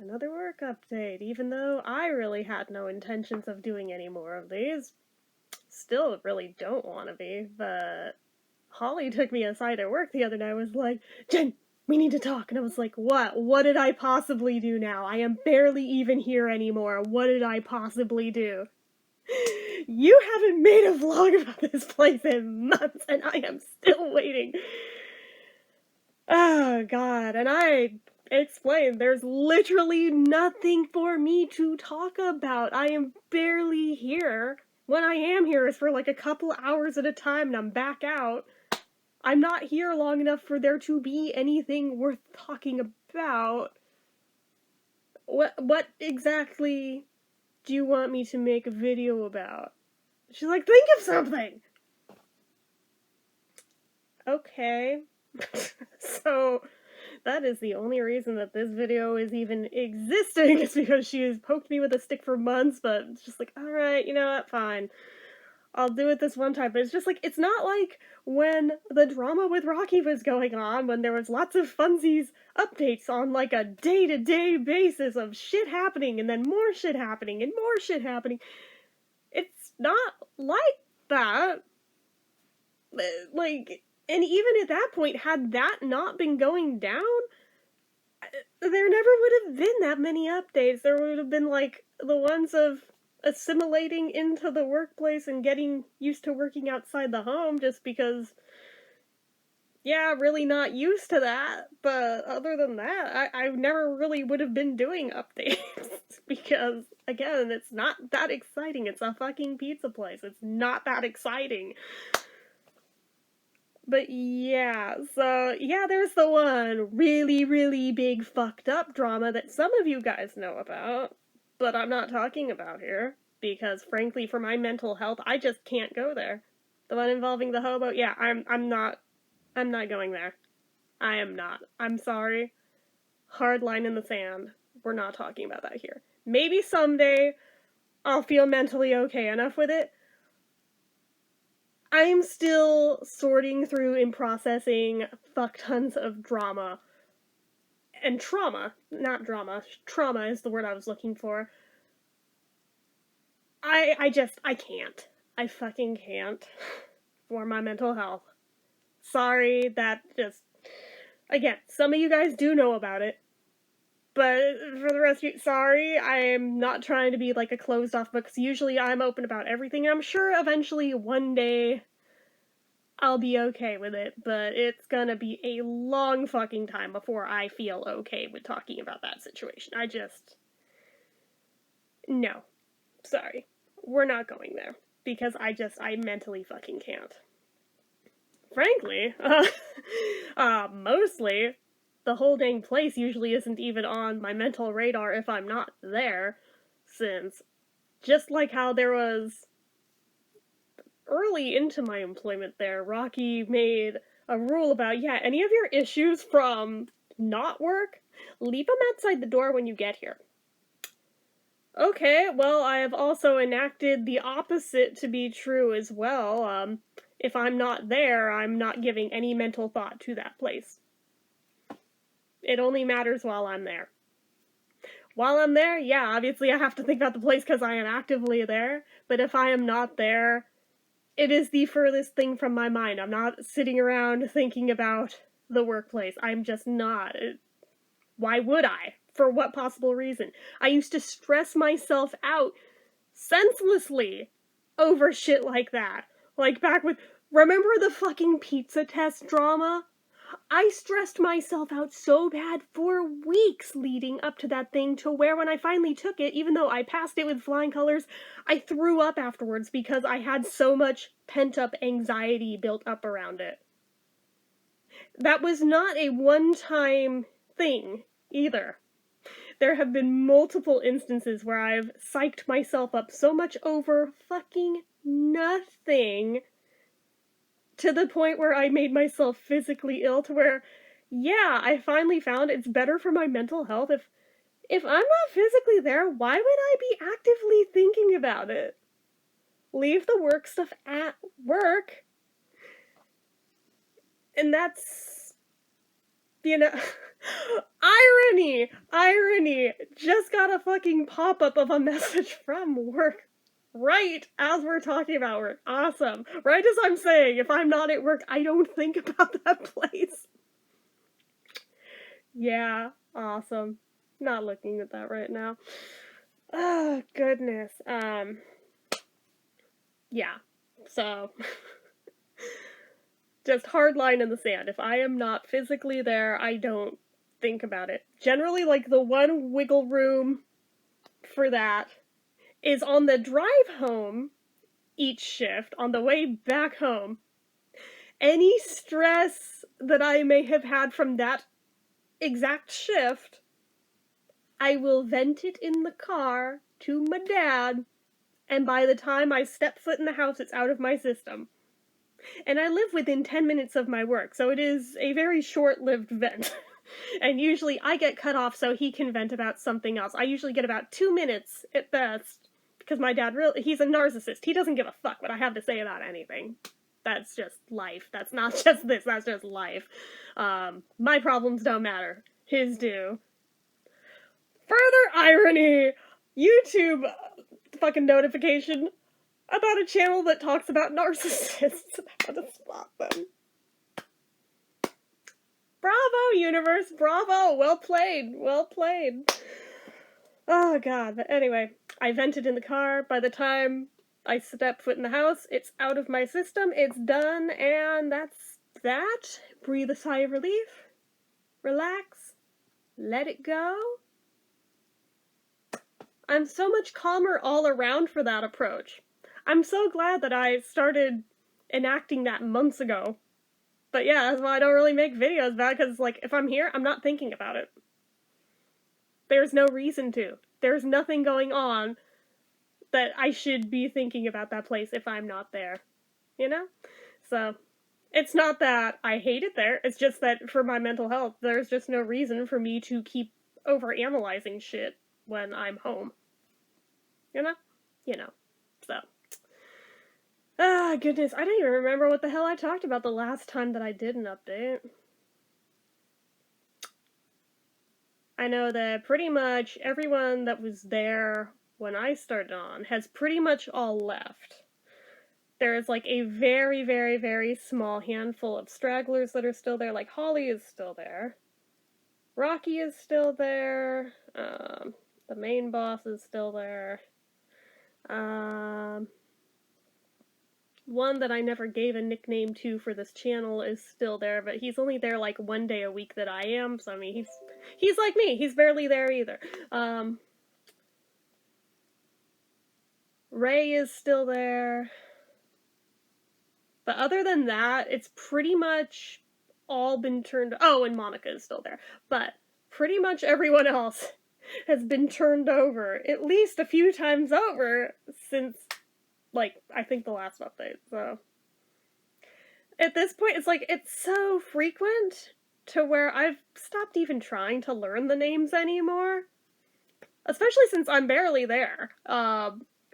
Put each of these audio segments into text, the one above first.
Another work update, even though I really had no intentions of doing any more of these. Still really don't want to be, but Holly took me aside at work the other night and was like, Jen, we need to talk. And I was like, what? What did I possibly do now? I am barely even here anymore. What did I possibly do? You haven't made a vlog about this place in months, and I am still waiting. Oh, God. And I explained there's literally nothing for me to talk about. I am barely here. When I am here is for like a couple hours at a time and I'm back out. I'm not here long enough for there to be anything worth talking about. What exactly do you want me to make a video about? She's like, think of something! Okay. So, that is the only reason that this video is even existing, is because she has poked me with a stick for months, but it's just like, alright, you know what, fine. I'll do it this one time. But it's just like, it's not like when the drama with Rocky was going on, when there was lots of funsies updates on like a day-to-day basis of shit happening, and then more shit happening, and more shit happening. It's not like that. Like, and even at that point, had that not been going down, there never would have been that many updates. There would have been, like, the ones of assimilating into the workplace and getting used to working outside the home, just because, yeah, really not used to that. But other than that, I never really would have been doing updates, because, again, it's not that exciting. It's a fucking pizza place. It's not that exciting. But yeah, so yeah, there's the one really, really big fucked up drama that some of you guys know about, but I'm not talking about here, because frankly, for my mental health, I just can't go there. The one involving the hobo, yeah, I'm not going there. I am not. I'm sorry. Hard line in the sand. We're not talking about that here. Maybe someday I'll feel mentally okay enough with it. I'm still sorting through and processing fuck tons of drama. And trauma. Not drama. Trauma is the word I was looking for. I can't. I fucking can't. For my mental health. Sorry, that just... Again, some of you guys do know about it. But for the rest of you, sorry, I'm not trying to be like a closed off book, because usually I'm open about everything. I'm sure eventually one day I'll be okay with it, but it's gonna be a long fucking time before I feel okay with talking about that situation. No. Sorry. We're not going there. Because I mentally fucking can't. Frankly, mostly, the whole dang place usually isn't even on my mental radar if I'm not there, since, just like how there was early into my employment there, Rocky made a rule about, yeah, any of your issues from not work, leave them outside the door when you get here. Okay, well, I have also enacted the opposite to be true as well. If I'm not there, I'm not giving any mental thought to that place. It only matters while I'm there. While I'm there, yeah, obviously I have to think about the place because I am actively there, but if I am not there, it is the furthest thing from my mind. I'm not sitting around thinking about the workplace. I'm just not. Why would I? For what possible reason? I used to stress myself out senselessly over shit like that. Like back with, remember the fucking pizza test drama? I stressed myself out so bad for weeks leading up to that thing, to where when I finally took it, even though I passed it with flying colors, I threw up afterwards because I had so much pent-up anxiety built up around it. That was not a one-time thing, either. There have been multiple instances where I've psyched myself up so much over fucking nothing, to the point where I made myself physically ill, to where, yeah, I finally found it's better for my mental health if I'm not physically there, why would I be actively thinking about it? Leave the work stuff at work. And that's, you know, irony, irony! Just got a fucking pop-up of a message from work. Right as we're talking about work. Awesome. Right as I'm saying, if I'm not at work, I don't think about that place. Yeah, awesome. Not looking at that right now. Oh, goodness. Yeah. So, just hard line in the sand. If I am not physically there, I don't think about it. Generally, like, the one wiggle room for that is on the drive home each shift, on the way back home. Any stress that I may have had from that exact shift, I will vent it in the car to my dad, and by the time I step foot in the house, it's out of my system. And I live within 10 minutes of my work, so it is a very short-lived vent. And usually I get cut off so he can vent about something else. I usually get about 2 minutes at best, because my dad he's a narcissist. He doesn't give a fuck what I have to say about anything. That's just life. That's not just this, that's just life. My problems don't matter. His do. Further irony! YouTube fucking notification about a channel that talks about narcissists and how to spot them. Bravo, universe! Bravo! Well played! Well played! Oh god, but anyway, I vented in the car. By the time I step foot in the house, it's out of my system, it's done, and that's that. Breathe a sigh of relief. Relax. Let it go. I'm so much calmer all around for that approach. I'm so glad that I started enacting that months ago. But yeah, that's why I don't really make videos about it, because, like, if I'm here, I'm not thinking about it. There's no reason to. There's nothing going on that I should be thinking about that place if I'm not there. You know? So, it's not that I hate it there, it's just that for my mental health, there's just no reason for me to keep overanalyzing shit when I'm home. You know? You know. So. Ah, goodness, I don't even remember what the hell I talked about the last time that I did an update. I know that pretty much everyone that was there when I started on has pretty much all left. There's like a very, very, very small handful of stragglers that are still there, like Holly is still there. Rocky is still there. The main boss is still there. One that I never gave a nickname to for this channel is still there, but he's only there like 1 day a week that I am, so I mean, he's like me, he's barely there either. Ray is still there. But other than that, it's pretty much all been turned... Oh, and Monica is still there. But pretty much everyone else has been turned over at least a few times over since, like, I think the last update, so... At this point, it's like, it's so frequent to where I've stopped even trying to learn the names anymore. Especially since I'm barely there.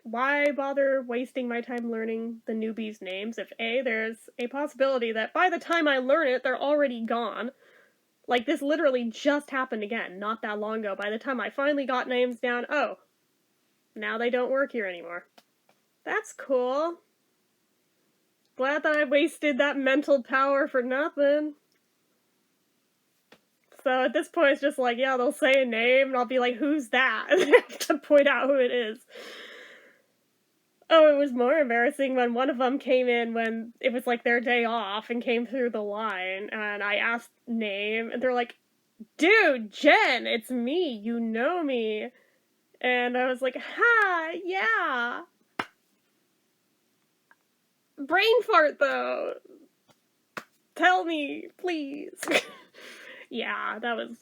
Why bother wasting my time learning the newbies' names if A, there's a possibility that by the time I learn it, they're already gone. Like, this literally just happened again, not that long ago. By the time I finally got names down, oh, now they don't work here anymore. That's cool. Glad that I wasted that mental power for nothing. So at this point, it's just like, yeah, they'll say a name, and I'll be like, who's that? And I have to point out who it is. Oh, it was more embarrassing when one of them came in when it was like their day off and came through the line, and I asked name, and they're like, dude, Jen, it's me, you know me. And I was like, hi, yeah. Brain fart, though. Tell me, please. Yeah, that was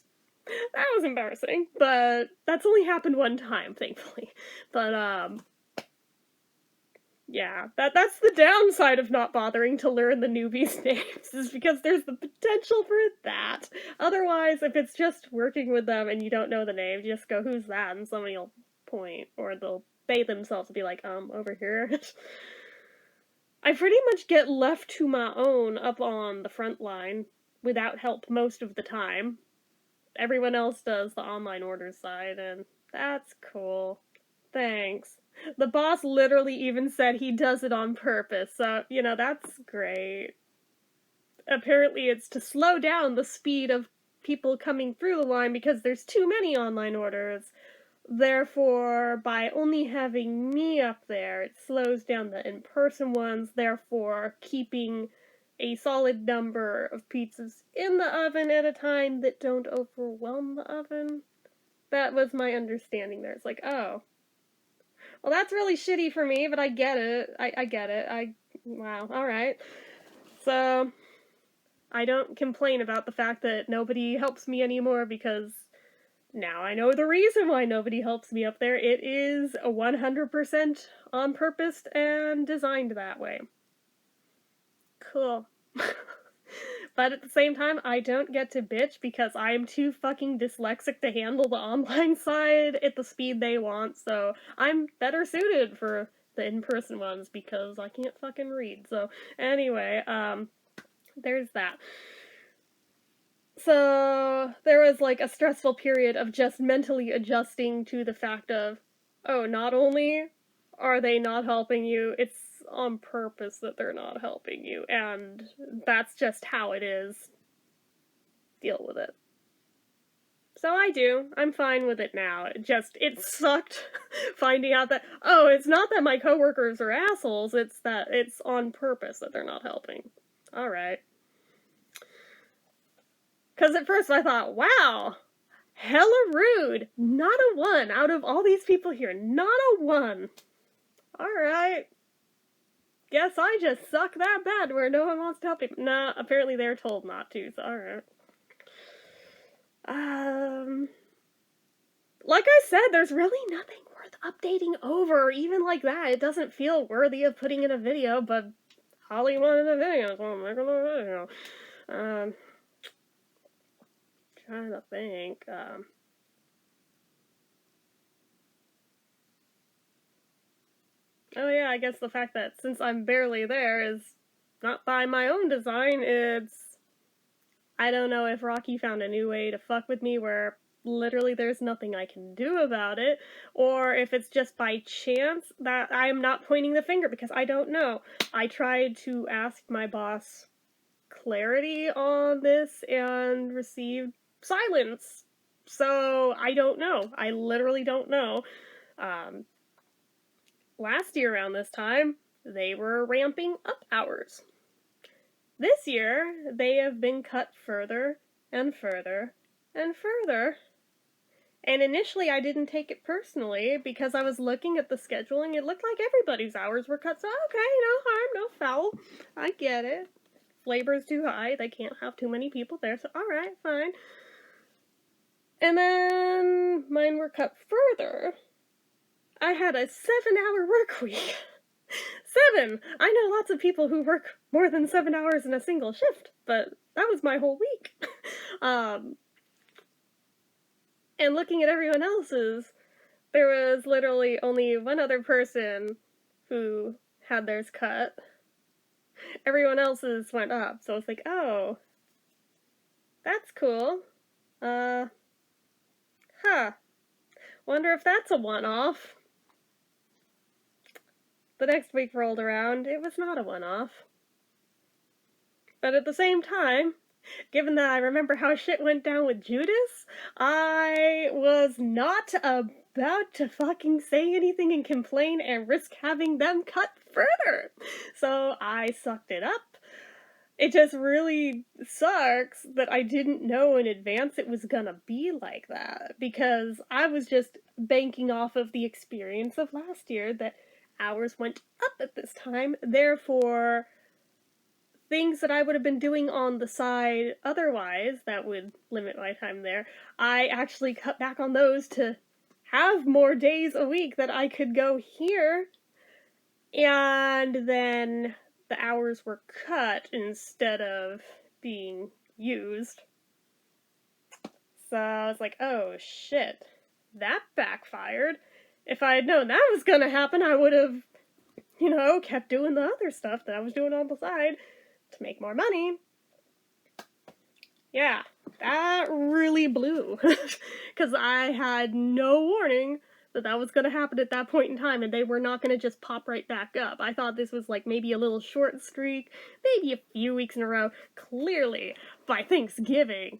embarrassing, but that's only happened one time, thankfully. But, yeah, that's the downside of not bothering to learn the newbies' names, is because there's the potential for that. Otherwise, if it's just working with them and you don't know the name, you just go, who's that? And somebody will point, or they'll say themselves and be like, over here. I pretty much get left to my own up on the front line without help most of the time. everyone else does the online order side, and that's cool. Thanks. The boss literally even said he does it on purpose, so, you know, that's great. Apparently it's to slow down the speed of people coming through the line because there's too many online orders. Therefore, by only having me up there, it slows down the in-person ones, therefore keeping a solid number of pizzas in the oven at a time that don't overwhelm the oven. That was my understanding there. It's like, oh. Well, that's really shitty for me, but I get it. I get it. Wow, alright. So, I don't complain about the fact that nobody helps me anymore because now I know the reason why nobody helps me up there. It is 100% on purpose and designed that way. Cool. But at the same time, I don't get to bitch because I am too fucking dyslexic to handle the online side at the speed they want, so I'm better suited for the in-person ones because I can't fucking read. So anyway, there's that. So there was like a stressful period of just mentally adjusting to the fact of, oh, not only are they not helping you, it's on purpose that they're not helping you, and that's just how it is. Deal with it. So I do. I'm fine with it now. It sucked finding out that, oh, it's not that my coworkers are assholes, it's that it's on purpose that they're not helping. Alright. Because at first I thought, wow, hella rude. Not a one out of all these people here. Not a one. Alright. Guess I just suck that bad where no one wants to help me. Nah, apparently they're told not to, so alright. Like I said, there's really nothing worth updating over, even like that. It doesn't feel worthy of putting in a video, but Holly wanted a video, so I'm making a video. Trying to think, oh yeah, I guess the fact that since I'm barely there is not by my own design, it's... I don't know if Rocky found a new way to fuck with me where literally there's nothing I can do about it, or if it's just by chance that I'm not pointing the finger, because I don't know. I tried to ask my boss clarity on this and received silence. So I don't know. I literally don't know. Last year around this time, they were ramping up hours. This year, they have been cut further and further and further. And initially I didn't take it personally because I was looking at the scheduling. It looked like everybody's hours were cut, so okay, no harm, no foul. I get it. Flavor's too high, they can't have too many people there, so alright, fine. And then mine were cut further. I had a 7-hour work week. 7! I know lots of people who work more than 7 hours in a single shift, but that was my whole week. And looking at everyone else's, there was literally only one other person who had theirs cut. Everyone else's went up, so it's like, oh, that's cool. Wonder if that's a one-off. The next week rolled around, it was not a one-off. But at the same time, given that I remember how shit went down with Judas, I was not about to fucking say anything and complain and risk having them cut further. So I sucked it up. It just really sucks that I didn't know in advance it was gonna be like that, because I was just banking off of the experience of last year that hours went up at this time, therefore things that I would have been doing on the side otherwise that would limit my time there, I actually cut back on those to have more days a week that I could go here, and then the hours were cut instead of being used. So I was like, oh shit, that backfired. If I had known that was gonna happen, I would have, you know, kept doing the other stuff that I was doing on the side to make more money. Yeah, that really blew. Because I had no warning that that was going to happen at that point in time, and they were not going to just pop right back up. I thought this was like maybe a little short streak, maybe a few weeks in a row. Clearly, by Thanksgiving,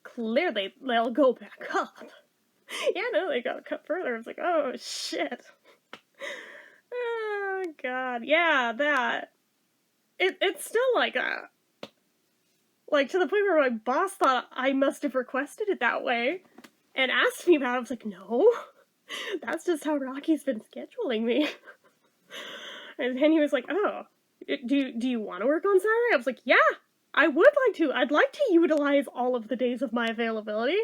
clearly they'll go back up. Yeah, no, they got cut further. I was like, oh shit. Oh god. Yeah, that. It's still like a. Like, to the point where my boss thought I must have requested it that way and asked me about it. I was like, no, that's just how Rocky's been scheduling me. And then he was like, oh, do you want to work on Saturday? I was like, yeah, I would like to. I'd like to utilize all of the days of my availability.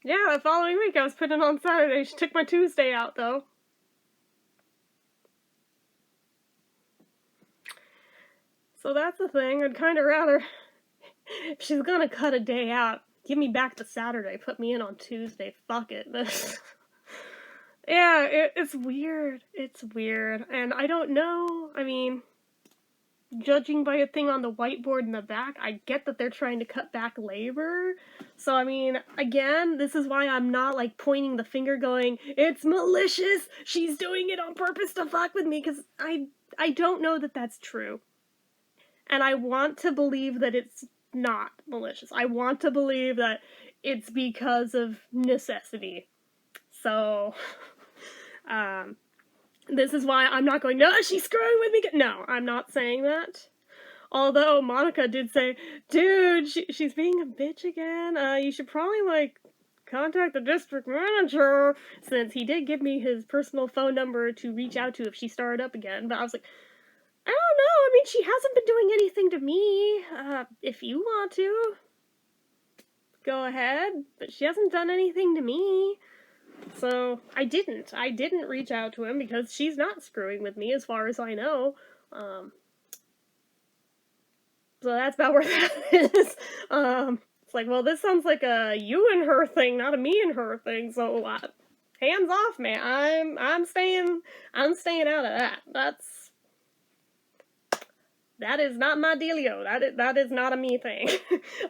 Yeah, the following week I was putting on Saturday. She took my Tuesday out, though. So that's the thing. I'd kind of rather, if she's gonna cut a day out, give me back the Saturday, put me in on Tuesday. Fuck it. Yeah, it's weird. It's weird. And I don't know. I mean, judging by a thing on the whiteboard in the back, I get that they're trying to cut back labor. So, I mean, again, this is why I'm not, like, pointing the finger going, it's malicious! She's doing it on purpose to fuck with me, because I don't know that that's true. And I want to believe that it's not malicious. I want to believe that it's because of necessity. So, this is why I'm not going, no, she's screwing with me. No, I'm not saying that. Although Monica did say, dude, she's being a bitch again. You should probably, like, contact the district manager, since he did give me his personal phone number to reach out to if she started up again. But I was like, I don't know. I mean, she hasn't been doing anything to me. If you want to, go ahead. But she hasn't done anything to me. So, I didn't reach out to him because she's not screwing with me as far as I know. So that's about where that is. It's like, well, this sounds like a you and her thing, not a me and her thing, so, hands off, man. I'm staying out of that. That is not my dealio. That is not a me thing.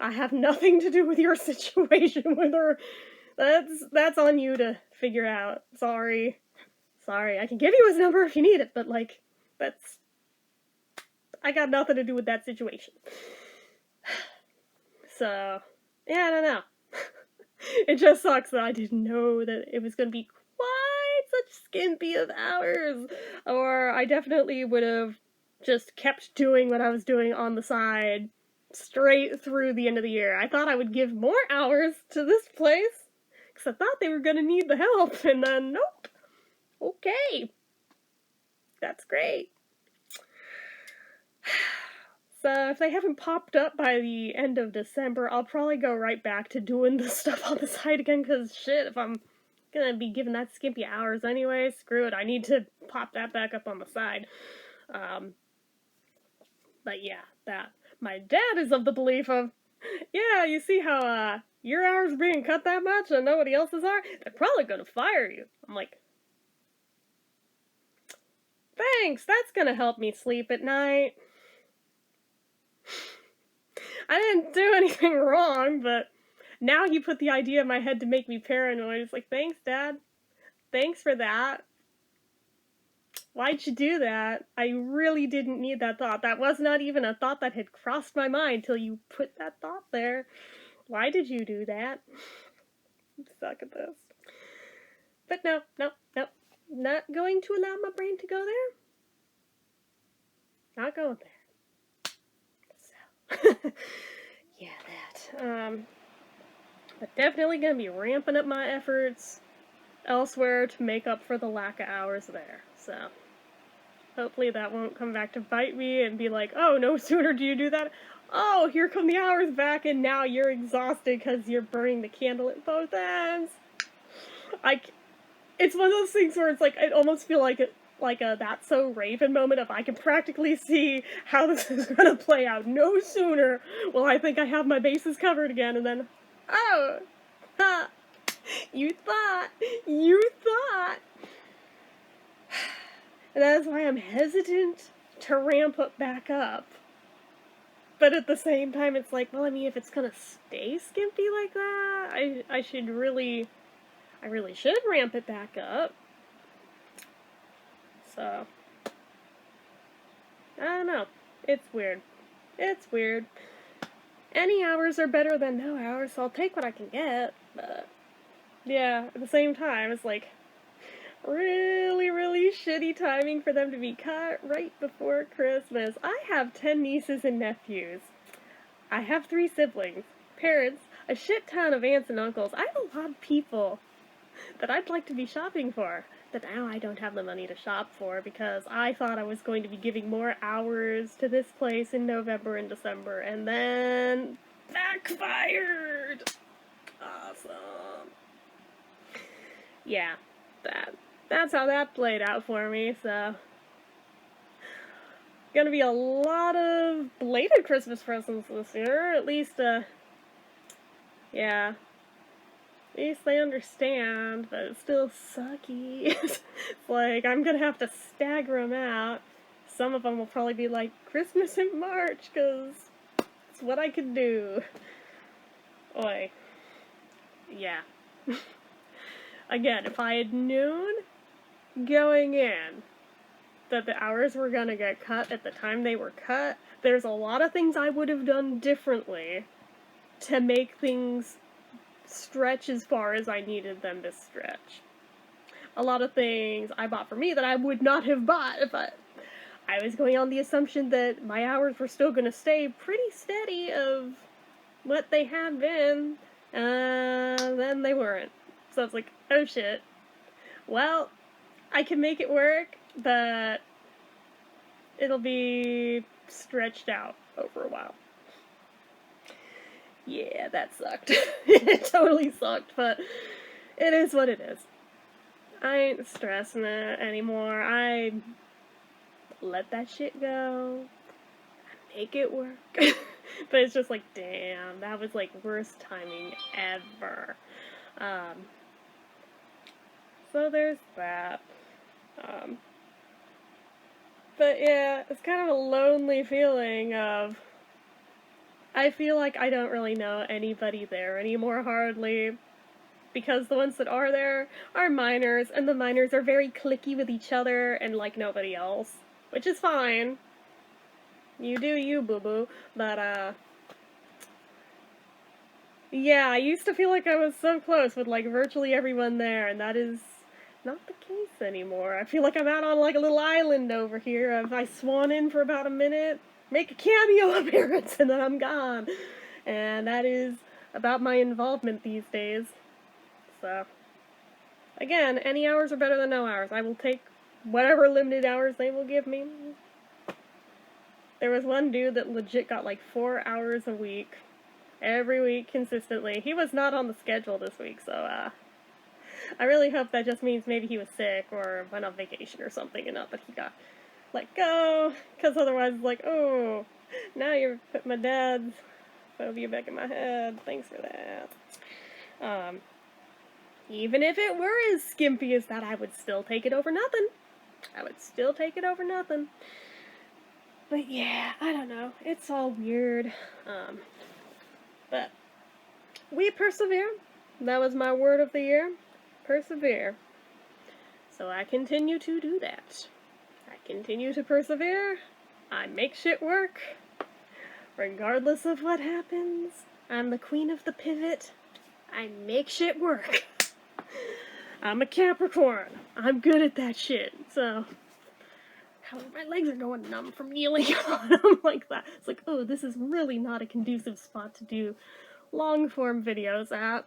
I have nothing to do with your situation with her. That's on you to figure out. Sorry. I can give you his number if you need it, but, like, I got nothing to do with that situation. So, yeah, I don't know. It just sucks that I didn't know that it was going to be quite such skimpy of hours. Or I definitely would have just kept doing what I was doing on the side straight through the end of the year. I thought I would give more hours to this place, because I thought they were going to need the help, and then, nope. Okay. That's great. So if they haven't popped up by the end of December, I'll probably go right back to doing the stuff on the side again, because shit, if I'm gonna be given that skimpy hours anyway, screw it, I need to pop that back up on the side. But yeah, that. My dad is of the belief of, yeah, you see how, your hours are being cut that much and nobody else's are? They're probably gonna fire you. I'm like, thanks, that's gonna help me sleep at night. I didn't do anything wrong, but now you put the idea in my head to make me paranoid. It's like, thanks, Dad. Thanks for that. Why'd you do that? I really didn't need that thought. That was not even a thought that had crossed my mind till you put that thought there. Why did you do that? I suck at this. But no. Not going to allow my brain to go there. Not going there. So, yeah, that. But definitely gonna be ramping up my efforts elsewhere to make up for the lack of hours there. So, hopefully that won't come back to bite me and be like, oh, no sooner do you do that, oh, here come the hours back, and now you're exhausted because you're burning the candle at both ends. It's one of those things where it's like, I almost feel like a That's So Raven moment of I can practically see how this is gonna play out. No sooner will I think I have my bases covered again, and then, oh, ha, you thought. And that is why I'm hesitant to ramp up back up. But at the same time, it's like, well, I mean, if it's gonna stay skimpy like that, I really should ramp it back up. So, I don't know. It's weird. It's weird. Any hours are better than no hours, so I'll take what I can get, but yeah, at the same time, it's like really, really shitty timing for them to be cut right before Christmas. I have 10 nieces and nephews. I have 3 siblings, parents, a shit ton of aunts and uncles. I have a lot of people that I'd like to be shopping for, that now I don't have the money to shop for because I thought I was going to be giving more hours to this place in November and December, and then backfired. Awesome. Yeah, that's how that played out for me, so gonna be a lot of belated Christmas presents this year, at least, yeah. At least they understand, but it's still sucky. It's like, I'm gonna have to stagger them out. Some of them will probably be like, Christmas in March, because it's what I can do. Oi. Yeah. Again, if I had known going in that the hours were gonna get cut at the time they were cut, there's a lot of things I would have done differently to make things stretch as far as I needed them to stretch. A lot of things I bought for me that I would not have bought if I was going on the assumption that my hours were still going to stay pretty steady of what they had been, then they weren't. So it's like, oh shit. Well, I can make it work, but it'll be stretched out over a while. Yeah, that sucked. It totally sucked, but it is what it is. I ain't stressing it anymore. I let that shit go. I make it work. But it's just like, damn, that was like worst timing ever. So there's that. But yeah, it's kind of a lonely feeling of, I feel like I don't really know anybody there anymore, hardly, because the ones that are there are minors, and the minors are very cliquey with each other and like nobody else, which is fine. You do you, boo-boo, but, yeah, I used to feel like I was so close with, like, virtually everyone there, and that is not the case anymore. I feel like I'm out on, like, a little island over here. If I swan in for about a minute, make a cameo appearance, and then I'm gone. And that is about my involvement these days. So, again, any hours are better than no hours. I will take whatever limited hours they will give me. There was one dude that legit got like 4 hours a week. Every week, consistently. He was not on the schedule this week, so, I really hope that just means maybe he was sick or went on vacation or something, and not that he got let go, because otherwise it's like, oh, now you're putting my dad's phobia back in my head. Thanks for that. Even if it were as skimpy as that, I would still take it over nothing. I would still take it over nothing. But yeah, I don't know. It's all weird. But we persevere. That was my word of the year. Persevere. So I continue to do that. I continue to persevere. I make shit work. Regardless of what happens. I'm the queen of the pivot. I make shit work. I'm a Capricorn. I'm good at that shit. So, my legs are going numb from kneeling on them like that. It's like, oh, this is really not a conducive spot to do long-form videos at.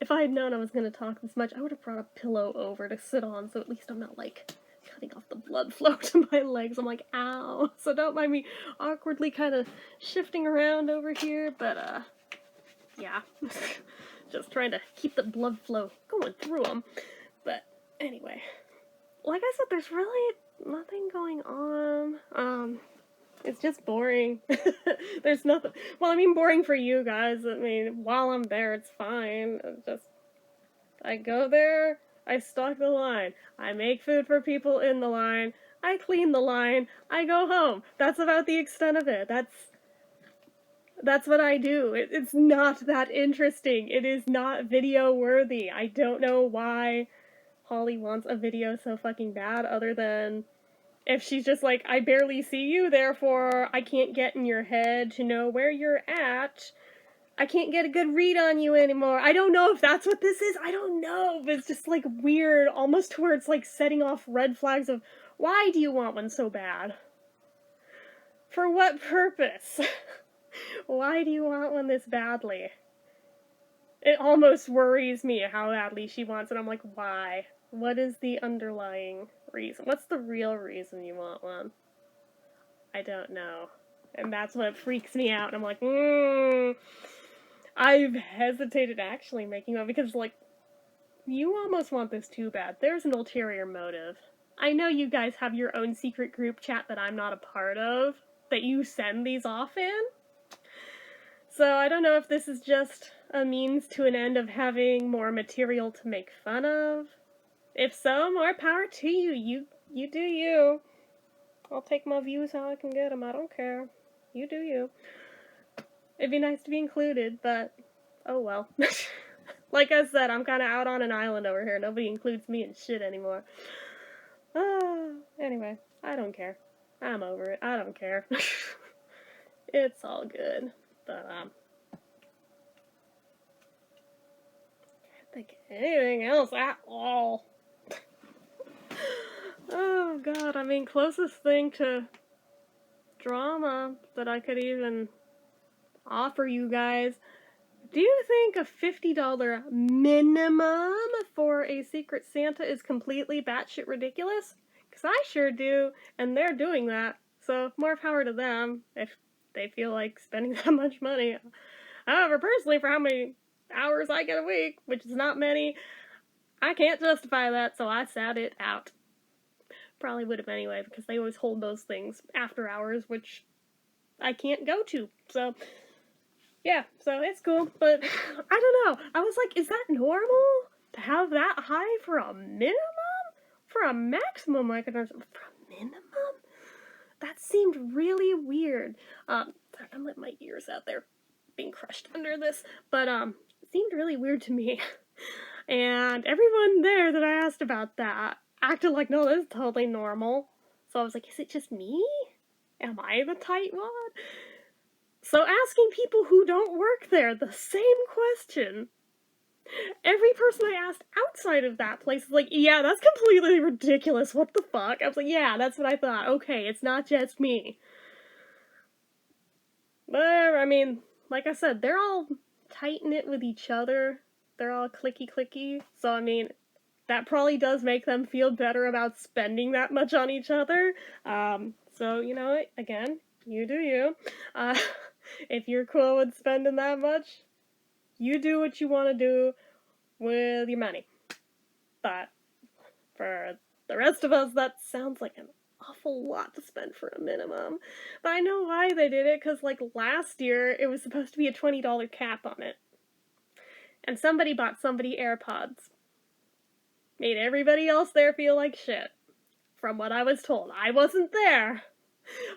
If I had known I was going to talk this much, I would have brought a pillow over to sit on, so at least I'm not, like, cutting off the blood flow to my legs. I'm like, ow. So don't mind me awkwardly kind of shifting around over here, but, yeah. Just trying to keep the blood flow going through them. But, anyway. Like I said, there's really nothing going on. It's just boring. There's nothing. Well, I mean, boring for you guys. I mean, while I'm there, it's fine. It's just, I go there, I stock the line, I make food for people in the line, I clean the line, I go home. That's about the extent of it. That's what I do. It's not that interesting. It is not video worthy. I don't know why Holly wants a video so fucking bad, other than if she's just like, I barely see you, therefore I can't get in your head to know where you're at. I can't get a good read on you anymore. I don't know if that's what this is. I don't know. But it's just like weird, almost to where it's like setting off red flags of, why do you want one so bad? For what purpose? Why do you want one this badly? It almost worries me how badly she wants it. I'm like, why? What is the underlying reason? What's the real reason you want one? I don't know. And that's what freaks me out. And I'm like, I've hesitated actually making one because, like, you almost want this too bad. There's an ulterior motive. I know you guys have your own secret group chat that I'm not a part of, that you send these off in. So I don't know if this is just a means to an end of having more material to make fun of. If so, more power to you. You do you. I'll take my views how I can get them. I don't care. You do you. It'd be nice to be included, but oh well. Like I said, I'm kind of out on an island over here. Nobody includes me in shit anymore. Anyway, I don't care. I'm over it. I don't care. It's all good. But, can't think of anything else at all. Oh god, I mean, closest thing to drama that I could even offer you guys. Do you think a $50 minimum for a Secret Santa is completely batshit ridiculous? Because I sure do, and they're doing that, so more power to them if they feel like spending that much money. However, personally, for how many hours I get a week, which is not many, I can't justify that, so I sat it out. Probably would have anyway, because they always hold those things after hours, which I can't go to, so yeah, so it's cool, but I don't know. I was like, is that normal to have that high for a minimum? For a maximum, I could understand. For a minimum? That seemed really weird. I'm letting my ears out there being crushed under this, but it seemed really weird to me. And everyone there that I asked about that acted like, no, this is totally normal. So I was like, is it just me? Am I the tightwad? So asking people who don't work there the same question. Every person I asked outside of that place was like, yeah, that's completely ridiculous. What the fuck? I was like, yeah, that's what I thought. Okay, it's not just me. But, I mean, like I said, they're all tight-knit with each other. They're all clicky-clicky. So, I mean, that probably does make them feel better about spending that much on each other. So, you know, again, you do you. If you're cool with spending that much, you do what you want to do with your money. But for the rest of us, that sounds like an awful lot to spend for a minimum. But I know why they did it, because like last year, it was supposed to be a $20 cap on it. And somebody bought somebody AirPods. Made everybody else there feel like shit. From what I was told. I wasn't there.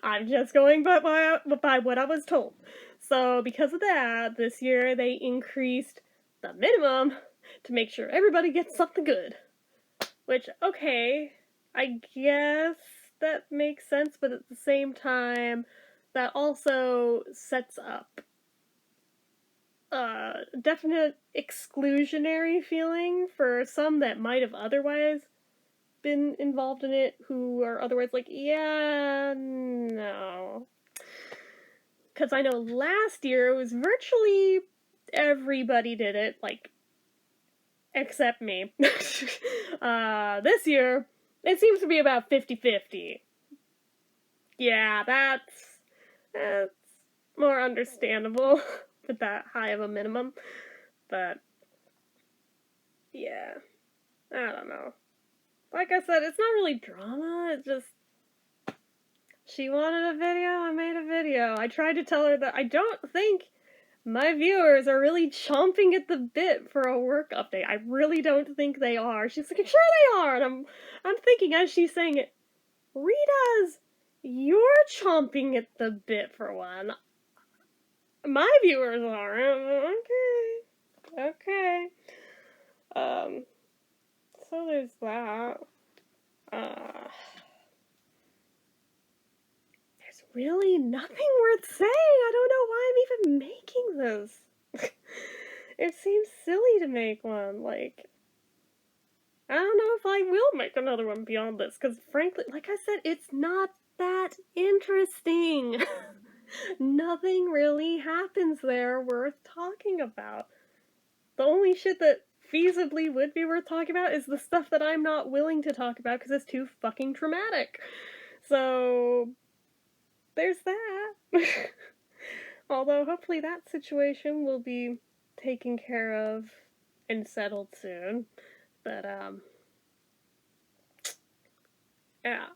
I'm just going by what I was told. So because of that, this year they increased the minimum to make sure everybody gets something good. Which, okay, I guess that makes sense, but at the same time, that also sets up a definite exclusionary feeling for some that might have otherwise been involved in it, who are otherwise like, yeah, no. Because I know last year it was virtually everybody did it, like, except me. This year, it seems to be about 50-50. Yeah, that's more understandable with that high of a minimum. But, yeah, I don't know. Like I said, it's not really drama, it's just, she wanted a video, I made a video. I tried to tell her that I don't think my viewers are really chomping at the bit for a work update. I really don't think they are. She's like, sure they are, and I'm thinking as she's saying it, Rita's, you're chomping at the bit for one. My viewers aren't. Okay. Okay. Um, so there's that. There's really nothing worth saying. I don't know why I'm even making this. It seems silly to make one. Like, I don't know if I will make another one beyond this, because frankly, like I said, it's not that interesting. Nothing really happens there worth talking about. The only shit that feasibly would be worth talking about is the stuff that I'm not willing to talk about because it's too fucking traumatic. So, there's that. Although, hopefully, that situation will be taken care of and settled soon. But, yeah.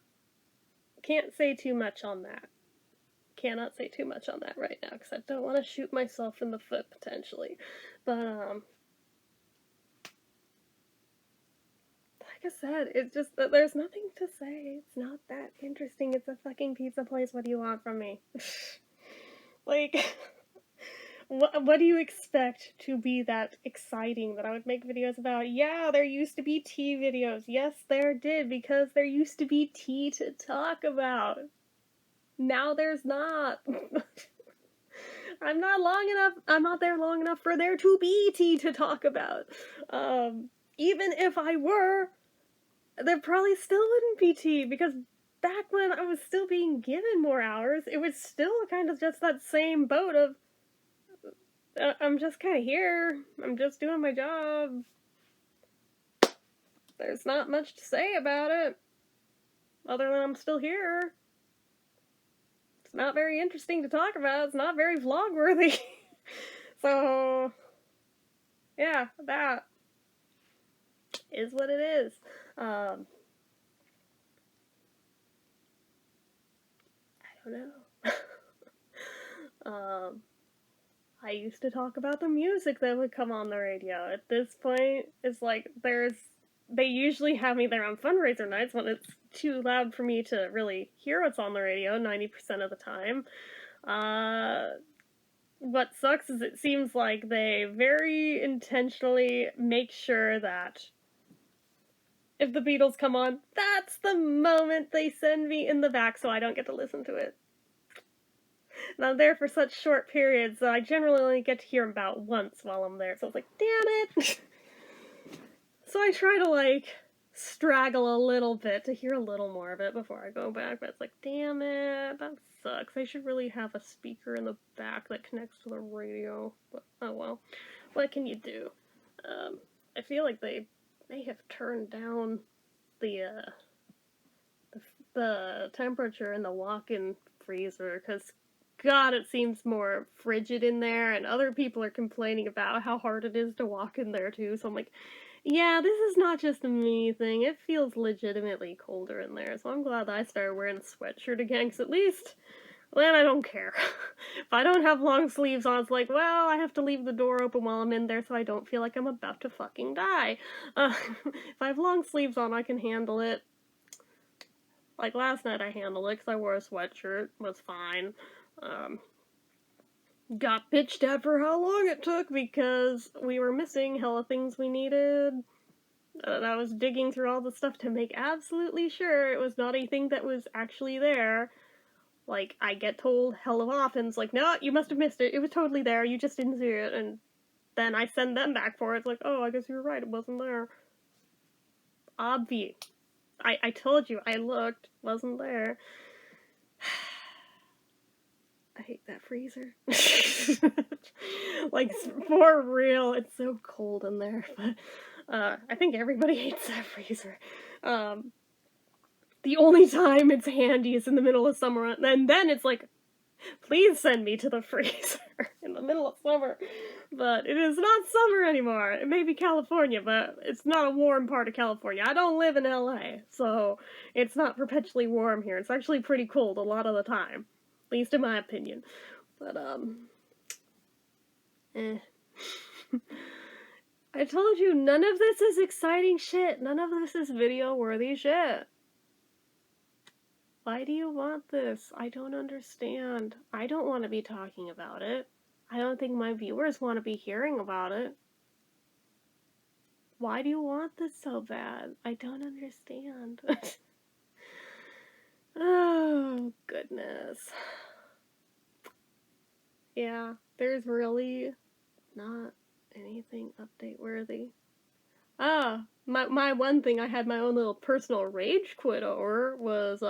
Can't say too much on that. Cannot say too much on that right now because I don't want to shoot myself in the foot potentially. But, like I said, it's just that there's nothing to say. It's not that interesting. It's a fucking pizza place. What do you want from me? Like, what do you expect to be that exciting that I would make videos about? Yeah, there used to be tea videos. Yes, there did, because there used to be tea to talk about. Now there's not. I'm not there long enough for there to be tea to talk about. Even if I were, there probably still wouldn't be tea, because back when I was still being given more hours, it was still kind of just that same boat of, I'm just kind of here, I'm just doing my job. There's not much to say about it, other than I'm still here. It's not very interesting to talk about, it's not very vlog-worthy. So, yeah, that is what it is. I don't know. I used to talk about the music that would come on the radio. At this point, it's like they usually have me there on fundraiser nights when it's too loud for me to really hear what's on the radio 90% of the time. What sucks is it seems like they very intentionally make sure that if the Beatles come on, that's the moment they send me in the back so I don't get to listen to it. And I'm there for such short periods that I generally only get to hear them about once while I'm there, so it's like, damn it! So I try to, like, straggle a little bit to hear a little more of it before I go back, but it's like, damn it, that sucks. I should really have a speaker in the back that connects to the radio, but oh well. What can you do? I feel like they may have turned down the temperature in the walk-in freezer, because God, it seems more frigid in there, and other people are complaining about how hard it is to walk in there too, so I'm like, yeah, this is not just a me thing, it feels legitimately colder in there, so I'm glad that I started wearing a sweatshirt again, because at least then I don't care. If I don't have long sleeves on, it's like, well, I have to leave the door open while I'm in there so I don't feel like I'm about to fucking die. If I have long sleeves on, I can handle it. Like last night I handled it because I wore a sweatshirt, was fine. Got bitched at for how long it took because we were missing hella things we needed. And I was digging through all the stuff to make absolutely sure it was not anything that was actually there. Like, I get told hella often, it's like, no, you must have missed it, it was totally there, you just didn't see it, and then I send them back for it, it's like, oh, I guess you were right, it wasn't there. Obvious. I told you, I looked, wasn't there. I hate that freezer. Like, for real, it's so cold in there, but, I think everybody hates that freezer. The only time it's handy is in the middle of summer, and then it's like, please send me to the freezer in the middle of summer. But it is not summer anymore. It may be California, but it's not a warm part of California. I don't live in LA, so it's not perpetually warm here. It's actually pretty cold a lot of the time. At least in my opinion. But, I told you, none of this is exciting shit. None of this is video-worthy shit. Why do you want this? I don't understand. I don't want to be talking about it. I don't think my viewers want to be hearing about it. Why do you want this so bad? I don't understand. Oh, goodness. Yeah, there's really not anything update worthy. My one thing I had my own little personal rage quit over was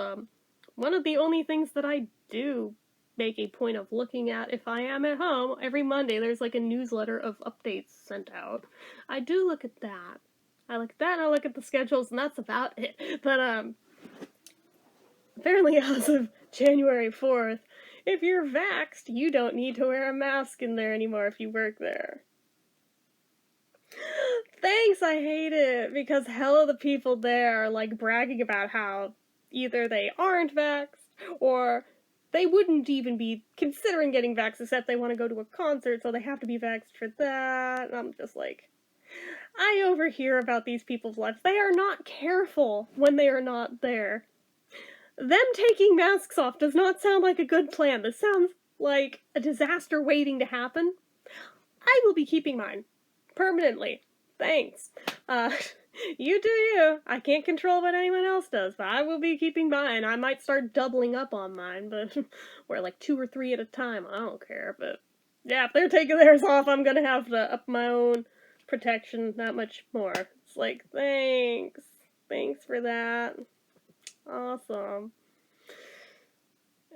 one of the only things that I do make a point of looking at if I am at home. Every Monday there's like a newsletter of updates sent out. I do look at that. I look at that and I look at the schedules and that's about it. But apparently as of January 4th, if you're vaxxed, you don't need to wear a mask in there anymore if you work there. Thanks, I hate it, because hell of the people there are, like, bragging about how either they aren't vaxxed, or they wouldn't even be considering getting vaxxed except they want to go to a concert, so they have to be vaxxed for that, and I'm just like, I overhear about these people's lives. They are not careful when they are not there. Them taking masks off does not sound like a good plan. This sounds like a disaster waiting to happen. I will be keeping mine. Permanently. Thanks. You do you. I can't control what anyone else does, but I will be keeping mine. I might start doubling up on mine, but wear like 2 or 3 at a time. I don't care, but yeah, if they're taking theirs off, I'm gonna have to up my own protection that much more. It's like, thanks. Thanks for that. Awesome.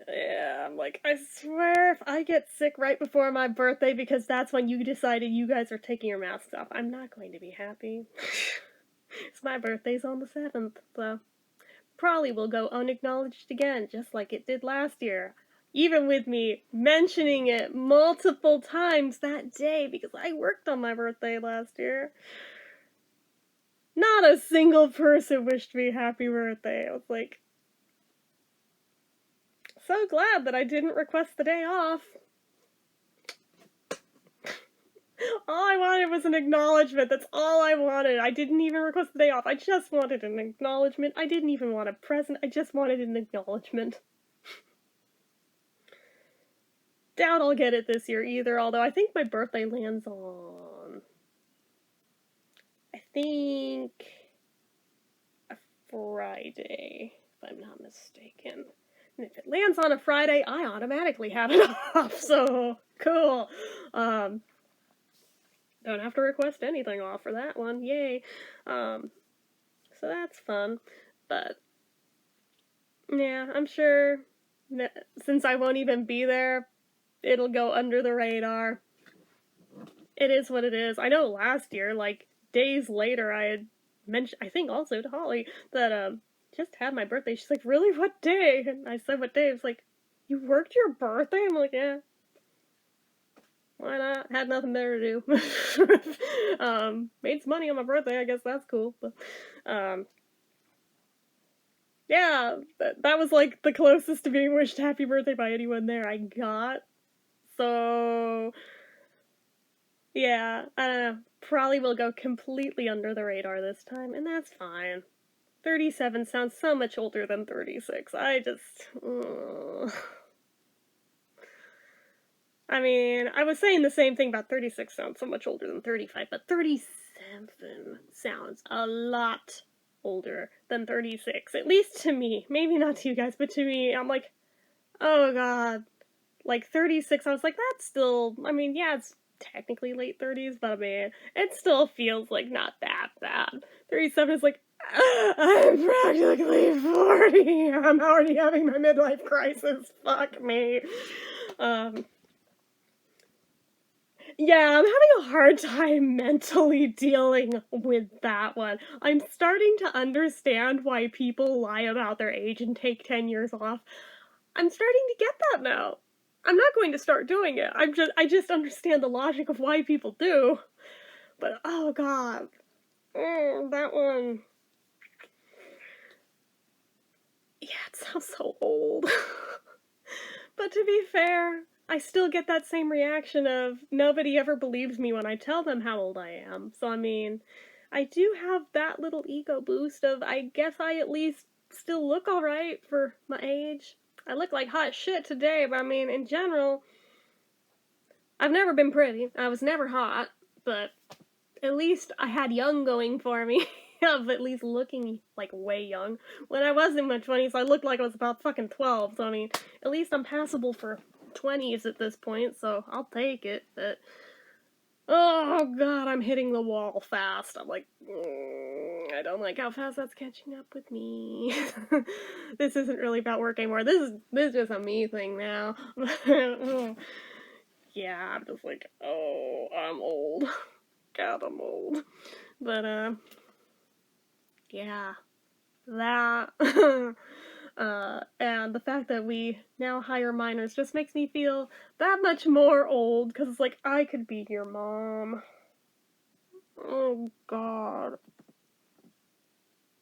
Yeah, I'm like, I swear if I get sick right before my birthday because that's when you decided you guys are taking your masks off, I'm not going to be happy. It's my birthday's on the 7th, so probably will go unacknowledged again, just like it did last year. Even with me mentioning it multiple times that day because I worked on my birthday last year. Not a single person wished me happy birthday. I was like, so glad that I didn't request the day off. All I wanted was an acknowledgement. That's all I wanted. I didn't even request the day off. I just wanted an acknowledgement. I didn't even want a present. I just wanted an acknowledgement. Doubt I'll get it this year either, although I think my birthday lands on... I think... a Friday, if I'm not mistaken. And if it lands on a Friday, I automatically have it off, so cool. Don't have to request anything off for that one, yay. So that's fun, but yeah, I'm sure that since I won't even be there, it'll go under the radar. It is what it is. I know last year, like, days later, I had mentioned, I think also to Holly, that, just had my birthday. She's like, really? What day? And I said, what day? It's like, you worked your birthday? I'm like, yeah. Why not? Had nothing better to do. Made some money on my birthday, I guess that's cool. But, yeah, that was like the closest to being wished happy birthday by anyone there I got. So, yeah, I don't know. Probably will go completely under the radar this time, and that's fine. 37 sounds so much older than 36. I just... I mean, I was saying the same thing about 36 sounds so much older than 35, but 37 sounds a lot older than 36. At least to me. Maybe not to you guys, but to me, I'm like, oh god. Like, 36, I was like, that's still... I mean, yeah, it's technically late 30s, but I mean, it still feels like not that bad. 37 is like, I'm practically 40. I'm already having my midlife crisis. Fuck me. Yeah, I'm having a hard time mentally dealing with that one. I'm starting to understand why people lie about their age and take 10 years off. I'm starting to get that now. I'm not going to start doing it. I just understand the logic of why people do. But oh god. That one. Yeah, it sounds so old. But to be fair, I still get that same reaction of nobody ever believes me when I tell them how old I am. So I mean, I do have that little ego boost of I guess I at least still look alright for my age. I look like hot shit today, but I mean, in general, I've never been pretty. I was never hot, but at least I had young going for me. Of at least looking, like, way young. When I was in my 20s, I looked like I was about fucking 12, so I mean, at least I'm passable for 20s at this point, so I'll take it, but... Oh god, I'm hitting the wall fast. I'm like, I don't like how fast that's catching up with me. This isn't really about work anymore. This is just a me thing now. Yeah, I'm just like, oh, I'm old. God, I'm old. But, yeah, that, and the fact that we now hire minors just makes me feel that much more old, because it's like, I could be your mom. Oh, God.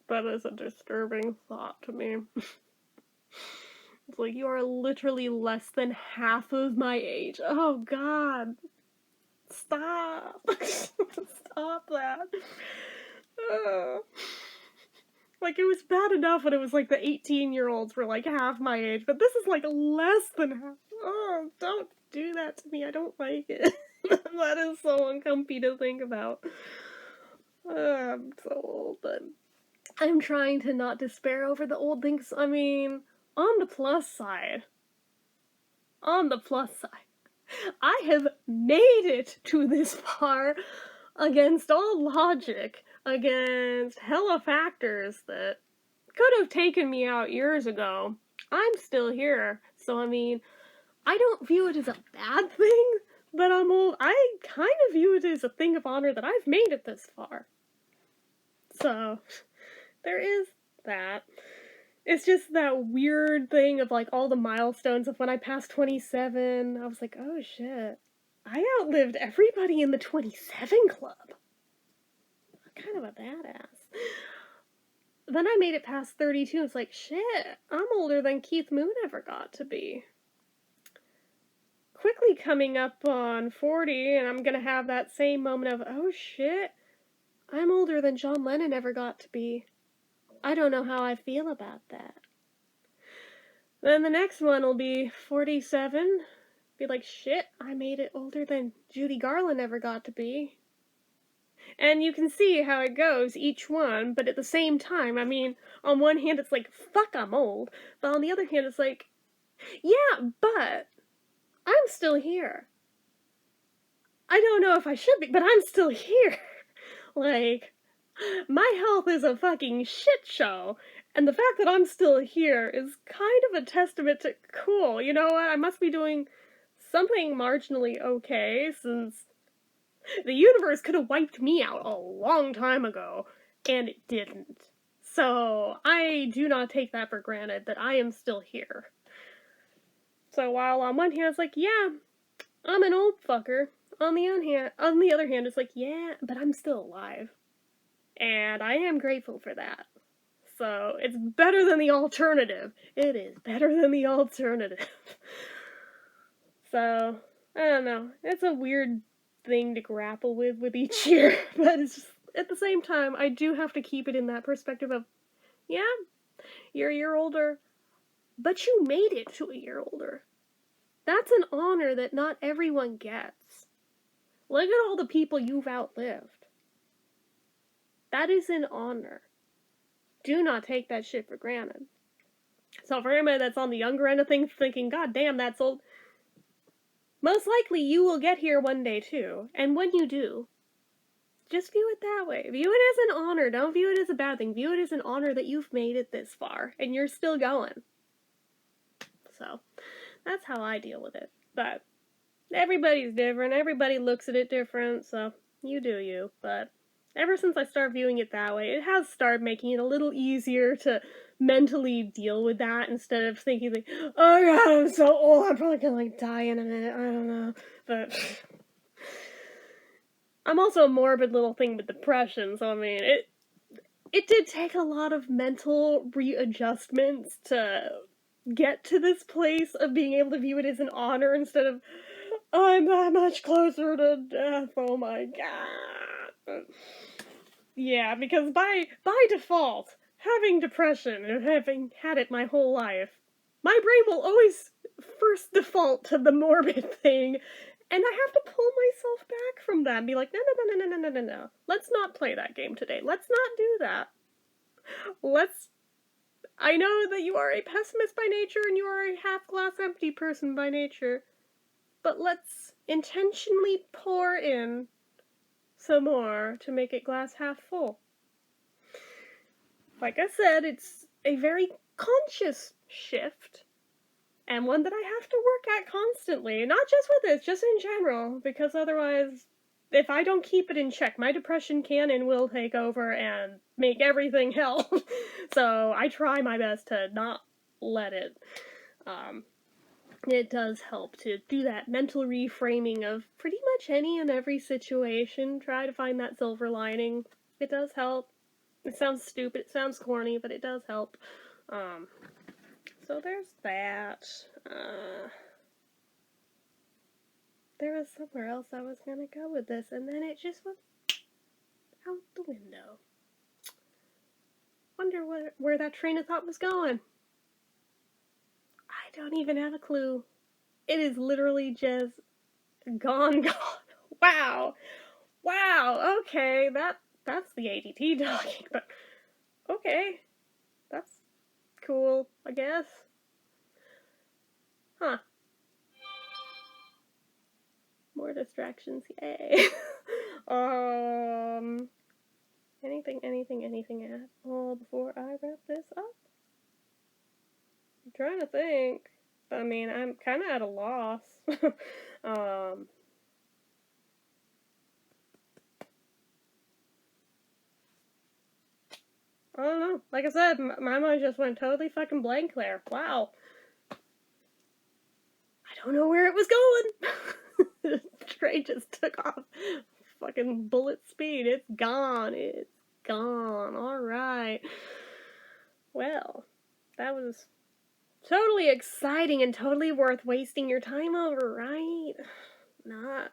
That is a disturbing thought to me. It's like, you are literally less than half of my age. Oh, God. Stop. Stop that. Like, it was bad enough when it was like the 18-year-olds were like half my age, but this is like less than half. Oh, don't do that to me. I don't like it. That is so uncomfy to think about. I'm so old, but I'm trying to not despair over the old things. I mean, on the plus side, I have made it to this far against all logic, against hella factors that could have taken me out years ago. I'm still here, so I mean, I don't view it as a bad thing that I'm old. I kind of view it as a thing of honor that I've made it this far. So, there is that. It's just that weird thing of like all the milestones of when I passed 27, I was like, oh shit. I outlived everybody in the 27 club. I'm kind of a badass. Then I made it past 32, it's like, shit, I'm older than Keith Moon ever got to be. Quickly coming up on 40, and I'm gonna have that same moment of, oh shit, I'm older than John Lennon ever got to be. I don't know how I feel about that. Then the next one will be 47. Be like, shit, I made it older than Judy Garland ever got to be. And you can see how it goes, each one, but at the same time, I mean, on one hand it's like, fuck, I'm old, but on the other hand it's like, yeah, but I'm still here. I don't know if I should be, but I'm still here. Like, my health is a fucking shit show, and the fact that I'm still here is kind of a testament to, cool, you know what, I must be doing something marginally okay, since the universe could have wiped me out a long time ago, and it didn't. So, I do not take that for granted, that I am still here. So while on one hand it's like, yeah, I'm an old fucker, on the other hand it's like, yeah, but I'm still alive. And I am grateful for that. So, it's better than the alternative. It is better than the alternative. So, I don't know. It's a weird thing to grapple with each year. But it's just, at the same time, I do have to keep it in that perspective of, yeah, you're a year older, but you made it to a year older. That's an honor that not everyone gets. Look at all the people you've outlived. That is an honor. Do not take that shit for granted. So for anybody that's on the younger end of things thinking, God damn, that's old, most likely you will get here one day too. And when you do, just view it that way. View it as an honor. Don't view it as a bad thing. View it as an honor that you've made it this far and you're still going. So that's how I deal with it. But everybody's different. Everybody looks at it different. So you do you. But ever since I started viewing it that way, it has started making it a little easier to mentally deal with that instead of thinking like, oh god, I'm so old, I'm probably gonna like die in a minute, I don't know. But I'm also a morbid little thing with depression, so I mean, it did take a lot of mental readjustments to get to this place of being able to view it as an honor instead of, I'm that much closer to death, oh my god. Yeah, because by default, having depression and having had it my whole life, my brain will always first default to the morbid thing, And I have to pull myself back from that and be like, no, no, no, no, no, no, no, no. Let's not play that game today. Let's not do that. I know that you are a pessimist by nature and you are a half-glass empty person by nature, but let's intentionally pour in some more to make it glass half full. Like I said, it's a very conscious shift, and one that I have to work at constantly, not just with this, just in general, because otherwise, if I don't keep it in check, my depression can and will take over and make everything hell. So I try my best to not let it. It does help to do that mental reframing of pretty much any and every situation. Try to find that silver lining. It does help. It sounds stupid, it sounds corny, but it does help. So there's that. There was somewhere else I was gonna go with this, and then it just went out the window. Wonder where that train of thought was going. I don't even have a clue. It is literally just gone. Wow. Wow, okay, that's the ADT talking, but okay. That's cool, I guess. Huh. More distractions, yay. Anything at all before I wrap this up? I'm trying to think. I mean, I'm kind of at a loss. I don't know. Like I said, my mind just went totally fucking blank there. Wow. I don't know where it was going. The train just took off. Fucking bullet speed. It's gone. It's gone. Alright. Well, that was totally exciting and totally worth wasting your time over, right? Not.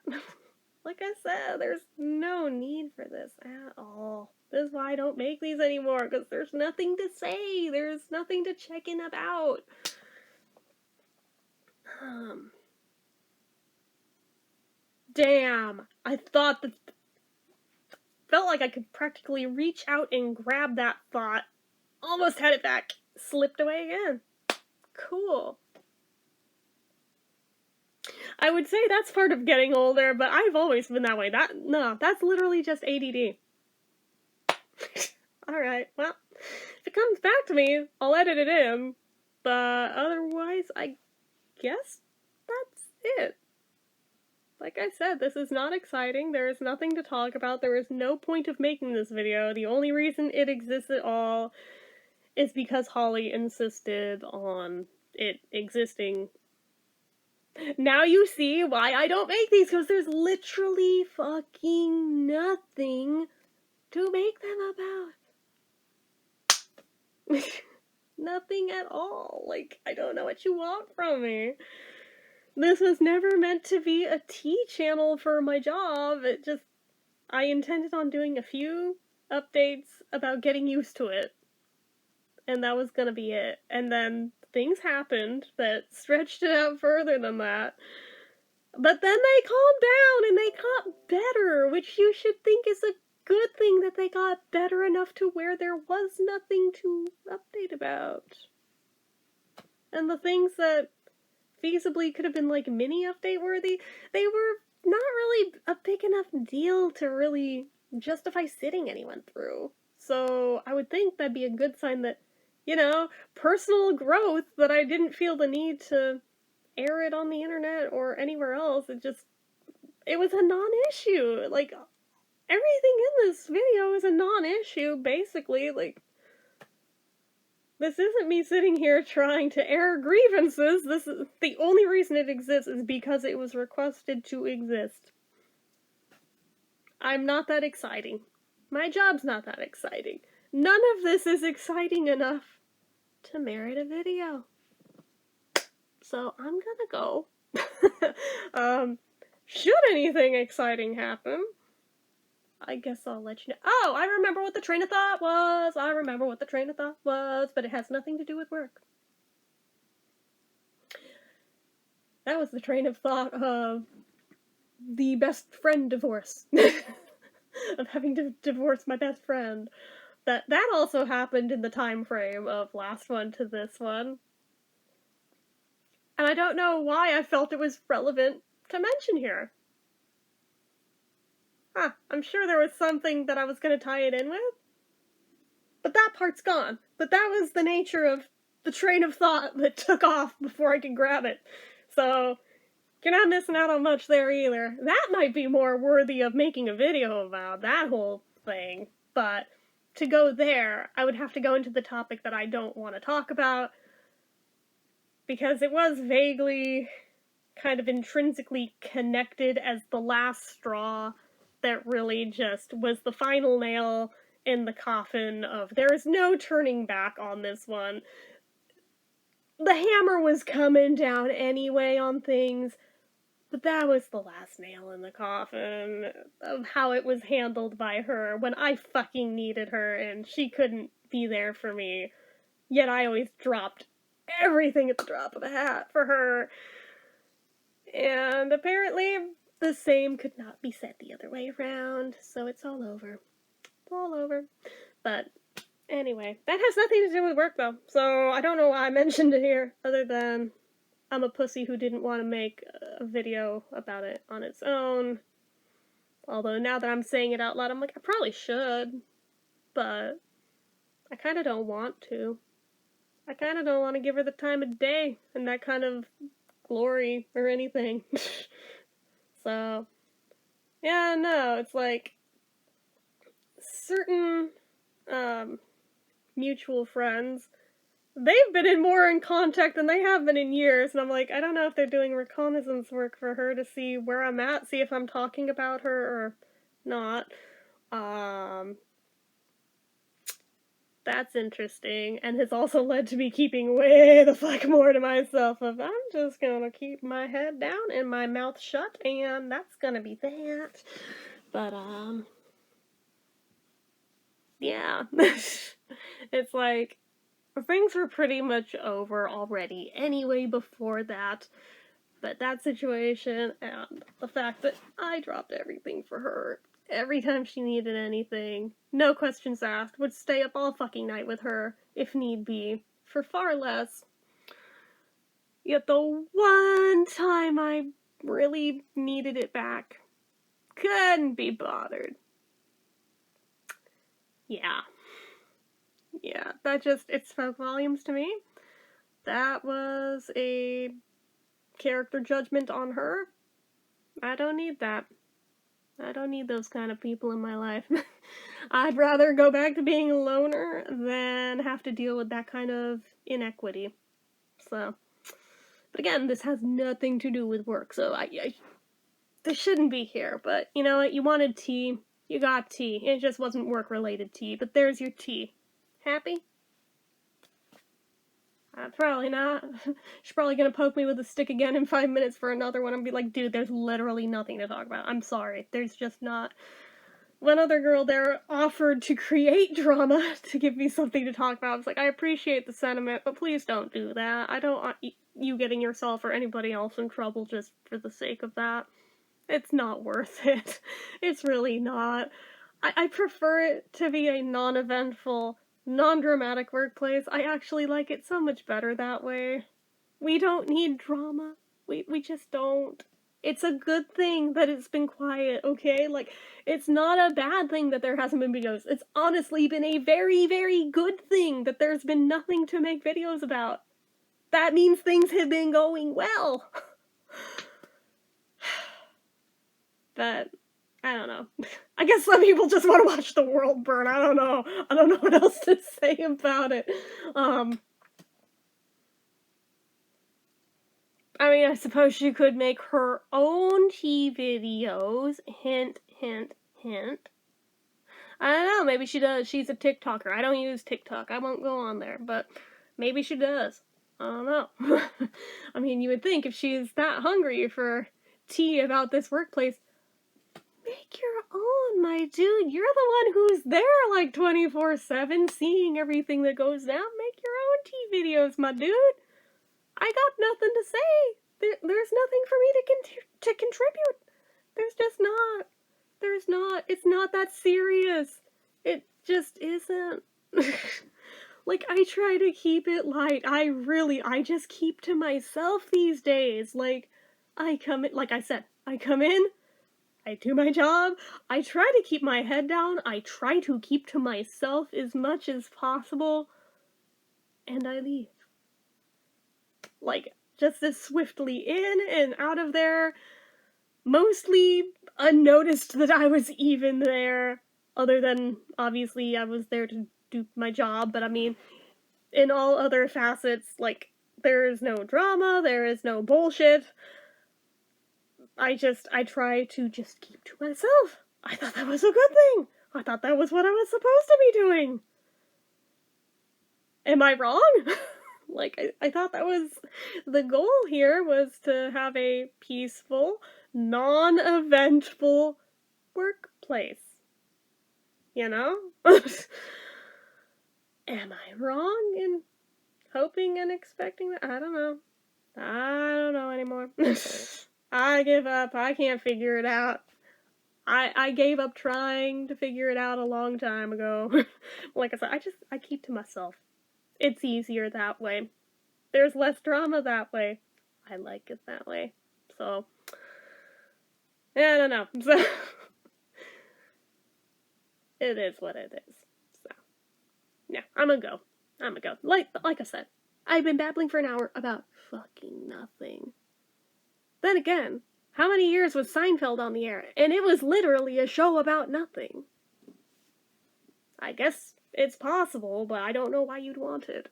Like I said, there's no need for this at all. This is why I don't make these anymore, because there's nothing to say. There's nothing to check in about. Damn. I thought that... Felt like I could practically reach out and grab that thought. Almost had it back. Slipped away again. Cool. I would say that's part of getting older, but I've always been that way. That's literally just ADD. Alright, well, if it comes back to me, I'll edit it in. But otherwise, I guess that's it. Like I said, this is not exciting. There is nothing to talk about. There is no point of making this video. The only reason it exists at all is because Holly insisted on it existing. Now you see why I don't make these, because there's literally fucking nothing to make them about. Nothing at all. Like, I don't know what you want from me. This was never meant to be a tea channel for my job. I intended on doing a few updates about getting used to it. And that was gonna be it. And then things happened that stretched it out further than that. But then they calmed down and they got better, which you should think is a good thing, that they got better enough to where there was nothing to update about. And the things that feasibly could have been like mini update worthy, they were not really a big enough deal to really justify sitting anyone through. So I would think that'd be a good sign that, you know, personal growth, that I didn't feel the need to air it on the internet or anywhere else. It was a non-issue. Like, everything in this video is a non-issue, basically. Like, this isn't me sitting here trying to air grievances. This is the only reason it exists is because it was requested to exist. I'm not that exciting. My job's not that exciting. None of this is exciting enough to merit a video. So I'm gonna go. Should anything exciting happen, I guess I'll let you know. Oh, I remember what the train of thought was. But it has nothing to do with work. That was the train of thought of the best friend divorce. Of having to divorce my best friend. That also happened in the time frame of last one to this one. And I don't know why I felt it was relevant to mention here. I'm sure there was something that I was going to tie it in with. But that part's gone. But that was the nature of the train of thought that took off before I could grab it. So, you're not missing out on much there either. That might be more worthy of making a video about, that whole thing. But to go there, I would have to go into the topic that I don't want to talk about, because it was vaguely, kind of intrinsically connected as the last straw that really just was the final nail in the coffin of there is no turning back on this one. The hammer was coming down anyway on things, but that was the last nail in the coffin of how it was handled by her when I fucking needed her and she couldn't be there for me. Yet I always dropped everything at the drop of a hat for her. And apparently the same could not be said the other way around, so it's all over. It's all over. But anyway, that has nothing to do with work though, so I don't know why I mentioned it here, other than I'm a pussy who didn't want to make a video about it on its own. Although now that I'm saying it out loud, I'm like, I probably should, but I kind of don't want to. I kind of don't want to give her the time of day and that kind of glory or anything. So, yeah, no, it's like certain mutual friends, they've been more in contact than they have been in years, and I'm like, I don't know if they're doing reconnaissance work for her to see where I'm at, see if I'm talking about her or not. That's interesting, and has also led to me keeping way the fuck more to myself of, I'm just gonna keep my head down and my mouth shut, and that's gonna be that. But, yeah. It's like, things were pretty much over already anyway before that, but that situation and the fact that I dropped everything for her every time she needed anything, no questions asked, would stay up all fucking night with her, if need be, for far less. Yet the one time I really needed it back, couldn't be bothered. Yeah. Yeah, that just, it spoke volumes to me. That was a character judgment on her. I don't need that. I don't need those kind of people in my life. I'd rather go back to being a loner than have to deal with that kind of inequity. So, but again, this has nothing to do with work, so this shouldn't be here, but you know what? You wanted tea, you got tea. It just wasn't work-related tea, but there's your tea. Happy? Probably not. She's probably gonna poke me with a stick again in 5 minutes for another one and be like, dude, there's literally nothing to talk about. I'm sorry. There's just not. One other girl there offered to create drama to give me something to talk about. I was like, I appreciate the sentiment, but please don't do that. I don't want you getting yourself or anybody else in trouble just for the sake of that. It's not worth it. It's really not. I prefer it to be a non-eventful, non-dramatic workplace. I actually like it so much better that way. We don't need drama. We just don't. It's a good thing that it's been quiet, okay? Like, it's not a bad thing that there hasn't been videos. It's honestly been a very, very good thing that there's been nothing to make videos about. That means things have been going well. But I don't know. I guess some people just want to watch the world burn. I don't know. I don't know what else to say about it. I mean, I suppose she could make her own tea videos. Hint, hint, hint. I don't know. Maybe she does. She's a TikToker. I don't use TikTok. I won't go on there. But maybe she does. I don't know. I mean, you would think if she's that hungry for tea about this workplace, make your own, my dude. You're the one who's there like 24/7 seeing everything that goes down. Make your own tea videos, my dude. I got nothing to say. There's nothing for me to contribute. There's just not. There's not. It's not that serious. It just isn't. Like, I try to keep it light. I just keep to myself these days. Like, I come in, like I said, I come in, I do my job, I try to keep my head down, I try to keep to myself as much as possible, and I leave. Like, just as swiftly in and out of there, mostly unnoticed that I was even there, other than, obviously, I was there to do my job, but I mean, in all other facets, like, there is no drama, there is no bullshit. I try to just keep to myself. I thought that was a good thing. I thought that was what I was supposed to be doing. Am I wrong? Like, I thought that was the goal here, was to have a peaceful, non-eventful workplace. You know? Am I wrong in hoping and expecting that? I don't know. I don't know anymore. I give up. I can't figure it out. I gave up trying to figure it out a long time ago. Like I said, I keep to myself. It's easier that way. There's less drama that way. I like it that way. So, I don't know. So, it is what it is. So, yeah, I'm gonna go. Like I said, I've been babbling for an hour about fucking nothing. Then again, how many years was Seinfeld on the air? And it was literally a show about nothing. I guess it's possible, but I don't know why you'd want it.